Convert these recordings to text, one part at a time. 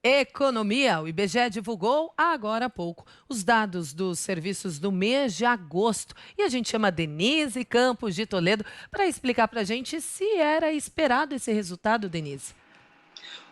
Economia. O IBGE divulgou agora há pouco os dados dos serviços do mês de agosto. E a gente chama Denise Campos de Toledo para explicar para a gente se era esperado esse resultado, Denise.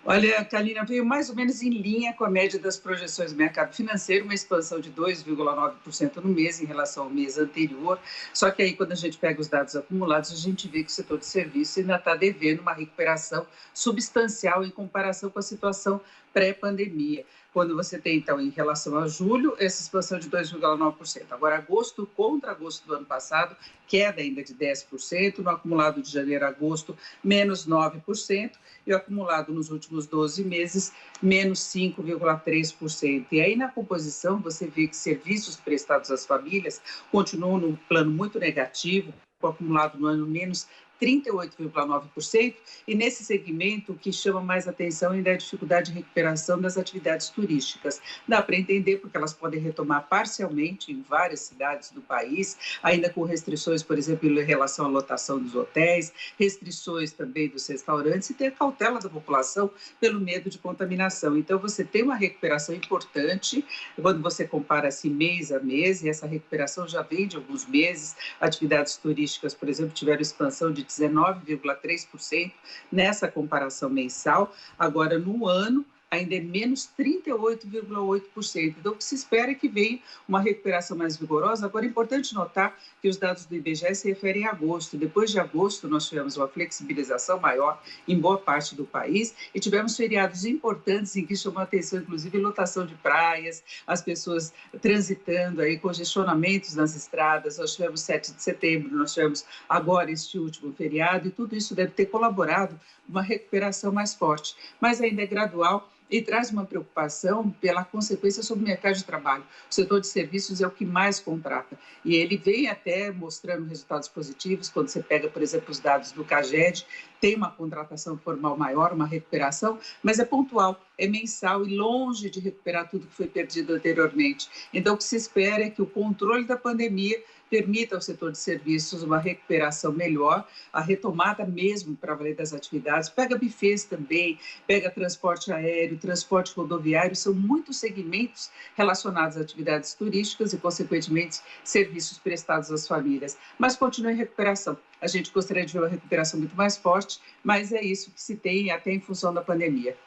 Olha, Kalina, veio mais ou menos em linha com a média das projeções do mercado financeiro, uma expansão de 2,9% no mês em relação ao mês anterior. Só que aí, quando a gente pega os dados acumulados, a gente vê que o setor de serviços ainda está devendo uma recuperação substancial em comparação com a situação pré-pandemia. Quando você tem, então, em relação a julho, essa expansão de 2,9%. Agora, agosto contra agosto do ano passado, queda ainda de 10%, no acumulado de janeiro a agosto, menos 9%, e o acumulado nos últimos 12 meses, menos 5,3%. E aí, na composição, você vê que serviços prestados às famílias continuam num plano muito negativo, o acumulado no ano menos 38,9%, e nesse segmento o que chama mais atenção ainda é a dificuldade de recuperação das atividades turísticas. Dá para entender porque elas podem retomar parcialmente em várias cidades do país, ainda com restrições, por exemplo, em relação à lotação dos hotéis, restrições também dos restaurantes e ter cautela da população pelo medo de contaminação. Então você tem uma recuperação importante quando você compara assim mês a mês, e essa recuperação já vem de alguns meses. Atividades turísticas, por exemplo, tiveram expansão de 19,3% nessa comparação mensal. Agora, no ano, ainda é menos 38,8%. Então, o que se espera é que venha uma recuperação mais vigorosa. Agora, é importante notar que os dados do IBGE se referem a agosto. Depois de agosto, nós tivemos uma flexibilização maior em boa parte do país e tivemos feriados importantes em que chamou a atenção, inclusive, lotação de praias, as pessoas transitando aí, congestionamentos nas estradas. Nós tivemos 7 de setembro, nós tivemos agora este último feriado, e tudo isso deve ter colaborado uma recuperação mais forte, mas ainda é gradual e traz uma preocupação pela consequência sobre o mercado de trabalho. O setor de serviços é o que mais contrata e ele vem até mostrando resultados positivos. Quando você pega, por exemplo, os dados do CAGED, tem uma contratação formal maior, uma recuperação, mas é pontual, é mensal e longe de recuperar tudo que foi perdido anteriormente. Então, o que se espera é que o controle da pandemia permita ao setor de serviços uma recuperação melhor, a retomada mesmo para valer das atividades. Pega bufês também, pega transporte aéreo, transporte rodoviário, são muitos segmentos relacionados a atividades turísticas e, consequentemente, serviços prestados às famílias. Mas continua em recuperação. A gente gostaria de ver uma recuperação muito mais forte, mas é isso que se tem até em função da pandemia.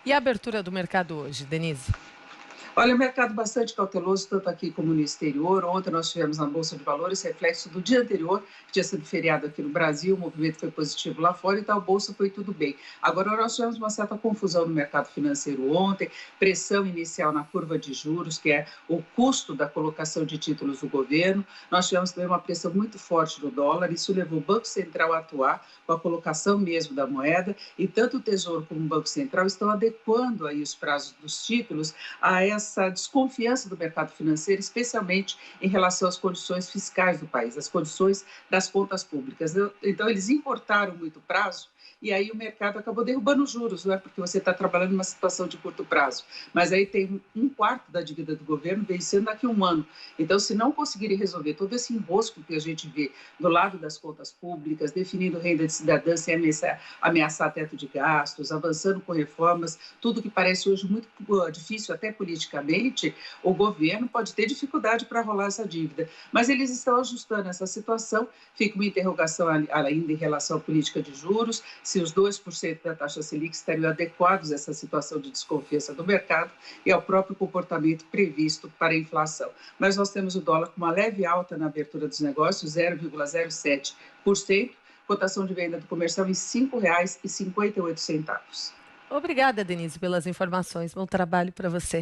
E a abertura do mercado hoje, Denise? Olha, o mercado bastante cauteloso, tanto aqui como no exterior. Ontem nós tivemos na Bolsa de Valores reflexo do dia anterior, que tinha sido feriado aqui no Brasil, o movimento foi positivo lá fora, então a Bolsa foi tudo bem. Agora nós tivemos uma certa confusão no mercado financeiro ontem, pressão inicial na curva de juros, que é o custo da colocação de títulos do governo. Nós tivemos também uma pressão muito forte do dólar, isso levou o Banco Central a atuar com a colocação mesmo da moeda, e tanto o Tesouro como o Banco Central estão adequando aí os prazos dos títulos a essa desconfiança do mercado financeiro, especialmente em relação às condições fiscais do país, as condições das contas públicas. Então, eles importaram muito prazo e aí o mercado acabou derrubando os juros, não é porque você está trabalhando numa situação de curto prazo, mas aí tem um quarto da dívida do governo vencendo daqui a um ano. Então, se não conseguirem resolver todo esse enrosco que a gente vê do lado das contas públicas, definindo renda de cidadã sem ameaçar teto de gastos, avançando com reformas, tudo que parece hoje muito difícil até politicamente, o governo pode ter dificuldade para rolar essa dívida. Mas eles estão ajustando essa situação, fica uma interrogação ainda em relação à política de juros, se os 2% da taxa Selic estariam adequados a essa situação de desconfiança do mercado e ao próprio comportamento previsto para a inflação. Mas nós temos o dólar com uma leve alta na abertura dos negócios, 0,07%, cotação de venda do comercial em R$ 5,58. Obrigada, Denise, pelas informações. Bom trabalho para você.